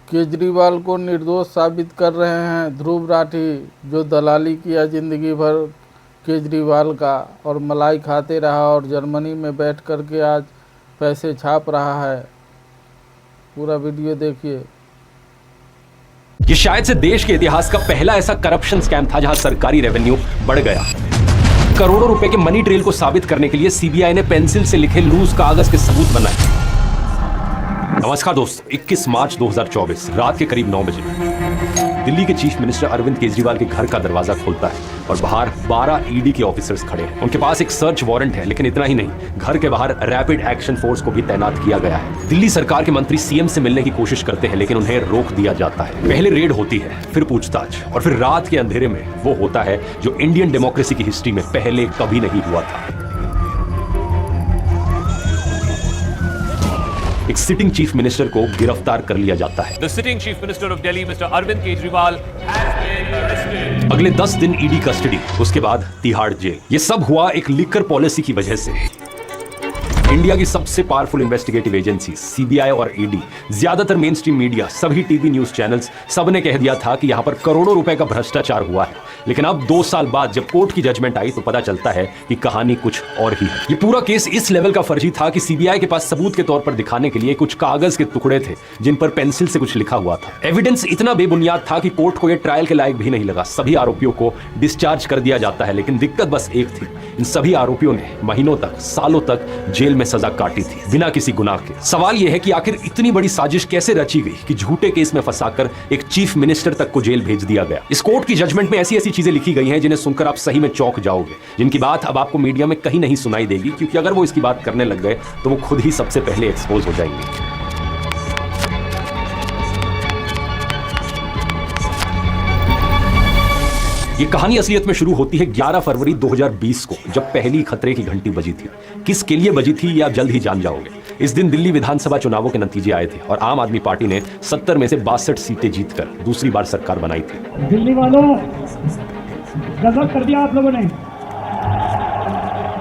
केजरीवाल को निर्दोष साबित कर रहे हैं ध्रुव राठी, जो दलाली किया जिंदगी भर केजरीवाल का और मलाई खाते रहा और जर्मनी में बैठ कर के आज पैसे छाप रहा है। पूरा वीडियो देखिए। ये शायद से देश के इतिहास का पहला ऐसा करप्शन स्कैम था जहां सरकारी रेवेन्यू बढ़ गया। करोड़ों रुपए के मनी ट्रेल को साबित करने के लिए सीबीआई ने पेंसिल से लिखे लूज कागज के सबूत बनाए। नमस्कार दोस्तों, 21 मार्च 2024 रात के करीब 9 बजे दिल्ली के चीफ मिनिस्टर अरविंद केजरीवाल के घर का दरवाजा खुलता है और बाहर 12 ईडी के ऑफिसर्स खड़े हैं। उनके पास एक सर्च वारंट है, लेकिन इतना ही नहीं, घर के बाहर रैपिड एक्शन फोर्स को भी तैनात किया गया है। दिल्ली सरकार के मंत्री सीएम से मिलने की कोशिश करते हैं, लेकिन उन्हें रोक दिया जाता है। पहले रेड होती है, फिर पूछताछ और फिर रात के अंधेरे में वो होता है जो इंडियन डेमोक्रेसी की हिस्ट्री में पहले कभी नहीं हुआ था। एक सिटिंग चीफ मिनिस्टर को गिरफ्तार कर लिया जाता है। The sitting chief minister of Delhi, Mr. Arvind Kejriwal, has been arrested. अगले 10 दिन ईडी कस्टडी, उसके बाद तिहाड़ जेल। ये सब हुआ एक लिकर पॉलिसी की वजह से। इंडिया की सबसे पावरफुल इन्वेस्टिगेटिव एजेंसी सीबीआई और ईडी, ज्यादातर मेन स्ट्रीम मीडिया, सभी टीवी न्यूज चैनल्स, सबने कह दिया था कि यहां पर करोड़ों रुपए का भ्रष्टाचार हुआ है। लेकिन अब 2 साल बाद जब कोर्ट की जजमेंट आई तो पता चलता है कि कहानी कुछ और ही है। ये पूरा केस इस लेवल का फर्जी था कि सीबीआई के पास सबूत के तौर पर दिखाने के लिए कुछ कागज के टुकड़े थे जिन पर पेंसिल से कुछ लिखा हुआ था। एविडेंस इतना बेबुनियाद था कि कोर्ट को यह ट्रायल के लायक भी नहीं लगा। सभी आरोपियों को डिस्चार्ज कर दिया जाता है, लेकिन दिक्कत बस एक थी, इन सभी आरोपियों ने महीनों तक, सालों तक जेल में सजा काटी थी बिना किसी गुनाह के। सवाल यह है कि आखिर इतनी बड़ी साजिश कैसे रची गई कि झूठे केस में फंसाकर एक चीफ मिनिस्टर तक को जेल भेज दिया गया। इस कोर्ट की जजमेंट में ऐसी ऐसी चीजें लिखी गई हैं जिन्हें सुनकर आप सही में चौंक जाओगे, जिनकी बात अब आपको मीडिया में कहीं नहीं सुनाई देगी, क्योंकि अगर वो इसकी बात करने लग गए तो वो खुद ही सबसे पहले एक्सपोज हो जाएंगे। ये कहानी असलियत में शुरू होती है 11 फरवरी 2020 को, जब पहली खतरे की घंटी बजी थी। किसके लिए बजी थी ये आप जल्द ही जान जाओगे। इस दिन दिल्ली विधानसभा चुनावों के नतीजे आए थे और आम आदमी पार्टी ने 70 में से 62 सीटें जीतकर दूसरी बार सरकार बनाई थी। दिल्ली वालों, गजब कर दिया आप लोगों ने।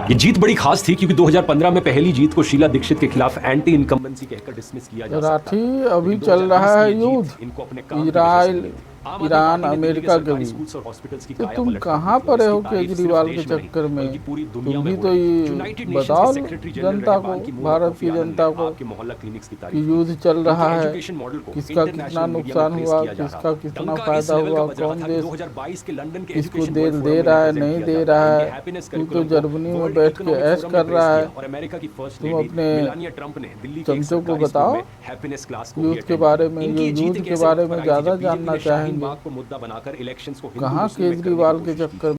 ये जीत बड़ी खास थी क्योंकि 2015 में पहली जीत को शीला दीक्षित के खिलाफ एंटी इनकम्बेंसी कहकर डिसमिस किया जा सकता। राठी, अभी चल रहा है युद्ध इजराइल, ईरान, अमेरिका के बीच। तो तुम कहाँ पर हो केजरीवाल के चक्कर में? तुम भी तो ये बताओ जनता को, भारत की जनता को, कि युद्ध चल रहा है, किसका कितना नुकसान हुआ, किसका कितना फायदा हुआ, कौन देश किसको दे रहा है, नहीं दे रहा है। तू तो जर्मनी में बैठ के ऐश कर रहा है। तुम अपने चमचों को बताओ युद्ध के बारे में, युद्ध के बारे में ज्यादा जानना चाहेंगे। को मुद्दा बनाकर इलेक्शंस को कहाँ केजरीवाल के चक्कर